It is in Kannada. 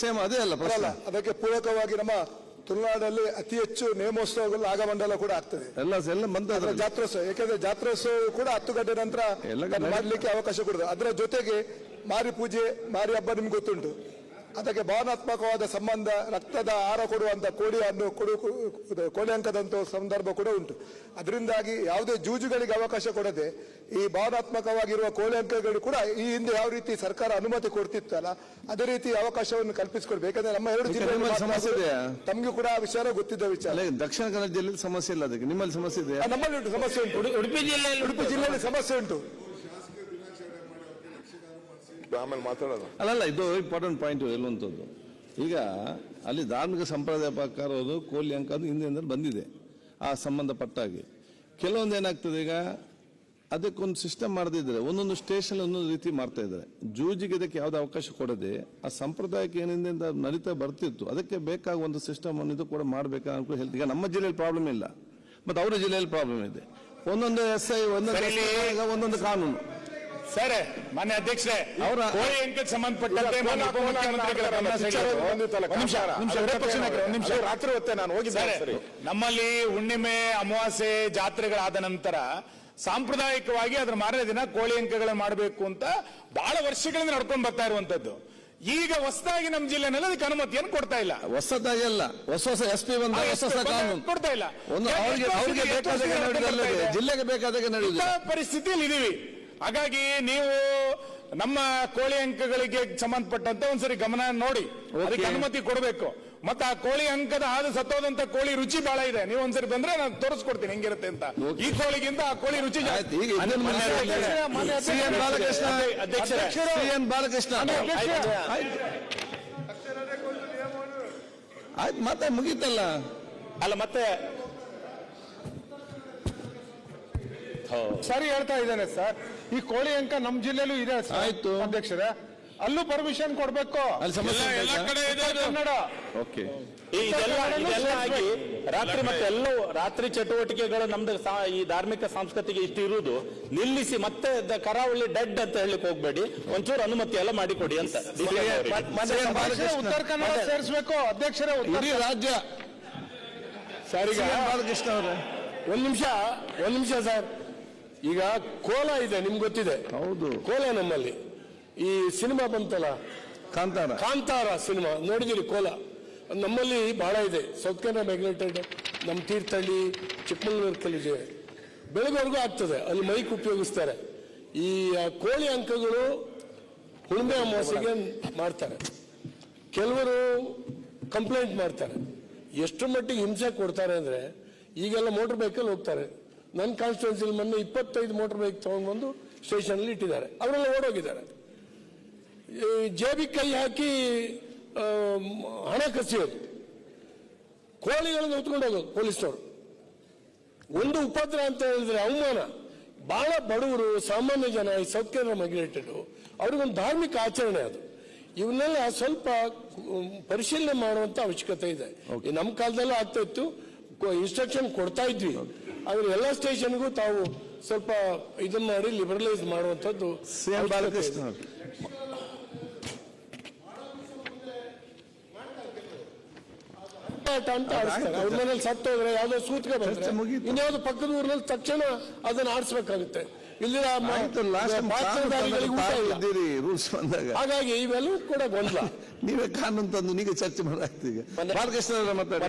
ಸೇಮ್ ಅದೇ ಅಲ್ಲ ಪ್ರಶ್ನೆ. ಅದಕ್ಕೆ ಪೂರಕವಾಗಿ ನಮ್ಮ ತುಳುನಾಡಲ್ಲಿ ಅತಿ ಹೆಚ್ಚು ನೇಮೋತ್ಸವಗಳು ನಾಗಮಂಡಲ ಕೂಡ ಆಗ್ತದೆ, ಎಲ್ಲ ಬಂದ ಜಾತ್ರೋತ್ಸವ. ಯಾಕಂದ್ರೆ ಜಾತ್ರೋತ್ಸವ ಕೂಡ 10 ಗಂಟೆ ನಂತರ ಮಾಡಲಿಕ್ಕೆ ಅವಕಾಶ ಕೊಡುದು. ಅದರ ಜೊತೆಗೆ ಮಾರಿ ಪೂಜೆ, ಮಾರಿ ಹಬ್ಬ ನಿಮ್ಗೆ ಗೊತ್ತುಂಟು. ಅದಕ್ಕೆ ಭಾವನಾತ್ಮಕವಾದ ಸಂಬಂಧ, ರಕ್ತದ ಆಹಾರ ಕೊಡುವಂತ ಕೋಳಿಯನ್ನು ಕೋಳಿ ಅಂಕದಂತ ಸಂದರ್ಭ ಕೂಡ ಉಂಟು. ಅದರಿಂದಾಗಿ ಯಾವುದೇ ಜೂಜುಗಳಿಗೆ ಅವಕಾಶ ಕೊಡದೆ ಈ ಭಾವನಾತ್ಮಕವಾಗಿರುವ ಕೋಳಿ ಅಂಕಗಳು ಕೂಡ ಈ ಹಿಂದೆ ಯಾವ ರೀತಿ ಸರ್ಕಾರ ಅನುಮತಿ ಕೊಡ್ತಿತ್ತಲ್ಲ ಅದೇ ರೀತಿ ಅವಕಾಶವನ್ನು ಕಲ್ಪಿಸಿಕೊಡ್ಬೇಕು. ಯಾಕಂದ್ರೆ ನಮ್ಮ 2 ಜಿಲ್ಲೆಯಲ್ಲಿ ಸಮಸ್ಯೆ ಇದೆಯಾ? ತಮ್ಗೆ ಕೂಡ ಆ ವಿಚಾರ ಗೊತ್ತಿದ್ದ ವಿಚಾರ. ದಕ್ಷಿಣ ಕನ್ನಡ ಜಿಲ್ಲೆಯಲ್ಲಿ ಸಮಸ್ಯೆ ಇಲ್ಲ, ಅದಕ್ಕೆ ನಿಮ್ಮಲ್ಲಿ ಸಮಸ್ಯೆ ಇದೆ? ನಮ್ಮಲ್ಲಿ ಉಂಟು, ಸಮಸ್ಯೆ ಉಂಟು. ಉಡುಪಿ ಜಿಲ್ಲೆಯಲ್ಲಿ ಸಮಸ್ಯೆ ಉಂಟು. ಆಮೇಲೆ ಮಾತಾಡೋದು ಅಲ್ಲಲ್ಲ, ಇದು ಇಂಪಾರ್ಟೆಂಟ್ ಪಾಯಿಂಟ್ ಎಲ್ಲುವಂಥದ್ದು. ಈಗ ಅಲ್ಲಿ ಧಾರ್ಮಿಕ ಸಂಪ್ರದಾಯ ಪ್ರಕಾರ ಕೋಳಿ ಅಂಕ ಅದು ಹಿಂದೆ ಬಂದಿದೆ. ಆ ಸಂಬಂಧಪಟ್ಟಾಗಿ ಕೆಲವೊಂದು ಏನಾಗ್ತದೆ, ಈಗ ಅದಕ್ಕೊಂದು ಸಿಸ್ಟಮ್ ಮಾಡದಿದ್ರೆ ಒಂದೊಂದು ಸ್ಟೇಷನ್ ಒಂದೊಂದು ರೀತಿ ಮಾಡ್ತಾ ಇದ್ದಾರೆ. ಜೂಜಿಗೆ ಇದಕ್ಕೆ ಯಾವುದೇ ಅವಕಾಶ ಕೊಡದೆ ಆ ಸಂಪ್ರದಾಯಕ್ಕೆ ಏನಿಂದ ನಡೀತಾ ಬರ್ತಿತ್ತು, ಅದಕ್ಕೆ ಬೇಕಾಗುವ ಒಂದು ಸಿಸ್ಟಮ್ ಅನ್ನು ಇದು ಕೂಡ ಮಾಡಬೇಕಾಗಿ ಹೇಳ್ತೀವಿ. ಈಗ ನಮ್ಮ ಜಿಲ್ಲೆಯಲ್ಲಿ ಪ್ರಾಬ್ಲಮ್ ಇಲ್ಲ, ಮತ್ತೆ ಅವರ ಜಿಲ್ಲೆಯಲ್ಲಿ ಪ್ರಾಬ್ಲಮ್ ಇದೆ. ಒಂದೊಂದು SI ಒಂದೊಂದು ಕಾನೂನು. ಸರ್, ಮಾನ್ಯ ಅಧ್ಯಕ್ಷರೇ, ಅವರ ಕೋಳಿ ಅಂಕಕ್ಕೆ ಸಂಬಂಧಪಟ್ಟಂತೆ ರಾತ್ರಿ ಹೊತ್ತೆ ನಾನು ಹೋಗಿದ್ದೆ. ನಮ್ಮಲ್ಲಿ ಹುಣ್ಣಿಮೆ, ಅಮಾವಾಸ್ಯೆ, ಜಾತ್ರೆಗಳಾದ ನಂತರ ಸಾಂಪ್ರದಾಯಿಕವಾಗಿ ಅದರ ಮಾರನೇ ದಿನ ಕೋಳಿ ಅಂಕಗಳನ್ನು ಮಾಡಬೇಕು ಅಂತ ಬಹಳ ವರ್ಷಗಳಿಂದ ನಡ್ಕೊಂಡು ಬರ್ತಾ ಇರುವಂತದ್ದು. ಈಗ ಹೊಸದಾಗಿ ನಮ್ಮ ಜಿಲ್ಲೆನಲ್ಲಿ ಅದಕ್ಕೆ ಅನುಮತಿಯನ್ನು ಕೊಡ್ತಾ ಇಲ್ಲ. ಹೊಸದಾಗಿ ಅಲ್ಲ, ಹೊಸ SP ಬಂದ ಹೊಸ ಕಾನೂನು ಕೊಡ್ತಾ ಇಲ್ಲ. ಜಿಲ್ಲೆಗೆ ಬೇಕಾದಾಗ ನಡೆಯುವ ಪರಿಸ್ಥಿತಿಯಲ್ಲಿ ಇದೀವಿ. ಹಾಗಾಗಿ ನೀವು ನಮ್ಮ ಕೋಳಿ ಅಂಕಗಳಿಗೆ ಸಂಬಂಧಪಟ್ಟಂತೆ ಒಂದ್ಸರಿ ಗಮನ ನೋಡಿ, ಅದಕ್ಕೆ ಅನುಮತಿ ಕೊಡಬೇಕು. ಮತ್ತೆ ಆ ಕೋಳಿ ಅಂಕದ ಆದ ಸತ್ತೋದಂತ ಕೋಳಿ ರುಚಿ ಬಹಳ ಇದೆ. ನೀವು ಒಂದ್ಸರಿ ಬಂದ್ರೆ ನಾನು ತೋರಿಸ್ಕೊಡ್ತೀನಿ ಹೆಂಗಿರುತ್ತೆ ಅಂತ. ಈ ಕೋಳಿಗಿಂತ ಆ ಕೋಳಿ ರುಚಿ ಬಾಲಕೃಷ್ಣ ಆಯ್ತು, ಮತ್ತೆ ಮುಗೀತಲ್ಲ. ಅಲ್ಲ, ಮತ್ತೆ ಸರಿ ಹೇಳ್ತಾ ಇದ್ದೇನೆ ಸರ್. ಈ ಕೋಳಿ ಅಂಕ ನಮ್ಮ ಜಿಲ್ಲೆಲೂ ಇದೆ ಆಯ್ತು ಅಧ್ಯಕ್ಷರೇ, ಅಲ್ಲೂ ಪರ್ಮಿಷನ್ ಕೊಡ್ಬೇಕು. ಅಲ್ಲಿ ಸಮಸ್ಯೆ ಕನ್ನಡ ಇದೆಲ್ಲ ಆಗಿ ರಾತ್ರಿ ಮತ್ತೆ ಎಲ್ಲವೂ ರಾತ್ರಿ ಚಟುವಟಿಕೆಗಳು ನಮ್ದು ಈ ಧಾರ್ಮಿಕ ಸಂಸ್ಕೃತಿಗೆ ಇಷ್ಟು ಇರುವುದು ನಿಲ್ಲಿಸಿ ಮತ್ತೆ ಕರಾವಳಿ ಡೆಡ್ ಅಂತ ಹೇಳಲಿಕ್ಕೆ ಹೋಗ್ಬೇಡಿ, ಒಂಚೂರು ಅನುಮತಿ ಎಲ್ಲ ಮಾಡಿಕೊಡಿ ಅಂತ. ಉತ್ತರ ಕನ್ನಡ ಸೇರಿಸಬೇಕು ಅಧ್ಯಕ್ಷರೇ, ಇಡೀ ರಾಜ್ಯ. ಸರಿ ಬಾಲಕೃಷ್ಣ ಅವರೇ, ಒಂದ್ ನಿಮಿಷ ಸರ್. ಈಗ ಕೋಲ ಇದೆ, ನಿಮ್ಗೆ ಗೊತ್ತಿದೆ. ಹೌದು, ಕೋಲ ನಮ್ಮಲ್ಲಿ ಈ ಸಿನಿಮಾ ಬಂತಲ್ಲ, ಕಾಂತಾರ ಸಿನಿಮಾ ನೋಡಿದಿರಿ. ಕೋಲ ನಮ್ಮಲ್ಲಿ ಬಹಳ ಇದೆ. ಸೌತ್ ಕನ್ನಡ ಮ್ಯಾಗ್ನೆಟೆಡ್, ನಮ್ಮ ತೀರ್ಥಹಳ್ಳಿ, ಚಿಕ್ಕಮಗಳೂರು ಕಲಿಜೆ ಬೆಳಗ್ವರೆಗೂ ಆಗ್ತದೆ. ಅಲ್ಲಿ ಮೈಕ್ ಉಪಯೋಗಿಸ್ತಾರೆ. ಈ ಕೋಳಿ ಅಂಕಗಳು ಹುಣ್ಣಿಮೆ ಅಮಾವಾಸ್ಯೆಗೆ ಮಾಡ್ತಾರೆ. ಕೆಲವರು ಕಂಪ್ಲೇಂಟ್ ಮಾಡ್ತಾರೆ. ಎಷ್ಟು ಮಟ್ಟಿಗೆ ಹಿಂಸೆ ಕೊಡ್ತಾರೆ ಅಂದ್ರೆ, ಈಗೆಲ್ಲ ಮೋಟರ್ ಬೈಕಲ್ಲಿ ಹೋಗ್ತಾರೆ. ನನ್ನ ಕಾನ್ಸ್ಟಿಟ್ಯೂನ್ಸಿಲಿ ಮೊನ್ನೆ 25 ಮೋಟರ್ ಬೈಕ್ ತಗೊಂಡು ಬಂದು ಸ್ಟೇಷನ್ ಅಲ್ಲಿ ಇಟ್ಟಿದ್ದಾರೆ. ಅವರೆಲ್ಲ ಓಡೋಗಿದ್ದಾರೆ. ಜೇಬಿಗೆ ಕೈ ಹಾಕಿ ಹಣ ಕಸಿಯೋದು, ಕೋಳಿಗಳನ್ನು ಹೊತ್ಕೊಂಡು ಹೋಗೋದು ಪೊಲೀಸ್ನವರು. ಒಂದು ಉಪದ್ರ ಅಂತ ಹೇಳಿದ್ರೆ ಅವಮಾನ. ಬಹಳ ಬಡವರು, ಸಾಮಾನ್ಯ ಜನ, ಈ ಸೌತ್ ಕೇರಳ ಮೈಗ್ರೇಟೆಡ್, ಅವ್ರಿಗೊಂದು ಧಾರ್ಮಿಕ ಆಚರಣೆ ಅದು. ಇವನ್ನೆಲ್ಲ ಸ್ವಲ್ಪ ಪರಿಶೀಲನೆ ಮಾಡುವಂತ ಅವಶ್ಯಕತೆ ಇದೆ. ನಮ್ಮ ಕಾಲದಲ್ಲೂ ಆಗ್ತಾ ಇತ್ತು, ಇನ್ಸ್ಟ್ರಕ್ಷನ್ ಕೊಡ್ತಾ ಇದ್ವಿ. ಆದ್ರೆ ಎಲ್ಲ ಸ್ಟೇಷನ್ಗೂ ತಾವು ಸ್ವಲ್ಪ ಇದನ್ನ ಮಾಡಿ ಲಿಬರಲೈಸ್ ಮಾಡುವಂತದ್ದು. ಬಾಲಕೃಷ್ಣ ಅಂತ ಆಡಿಸ್ತಾರೆ. ಅವ್ರ ಮನೇಲಿ ಸತ್ತೋದ್ರೆ ಯಾವ್ದೋ ಸೂತ್ಕ ಬಂದ್ರೆ ಇನ್ಯಾವ್ದು ಪಕ್ಕದ ಊರಿನಲ್ಲಿ ತಕ್ಷಣ ಅದನ್ನ ಆಡಿಸ್ಬೇಕಾಗುತ್ತೆ. ಇಲ್ಲಿ ಹಾಗಾಗಿ ಇವೆಲ್ಲವೂ ಕೂಡ ಗೊಂದಲ. ನೀವೇ ಕಾನೂನು ತಂದು ನೀವೇ ಚರ್ಚೆ ಮಾಡಾಗ್ತೀವಿ. ಬಾಲಕೃಷ್ಣ ಮಾತಾಡಿ.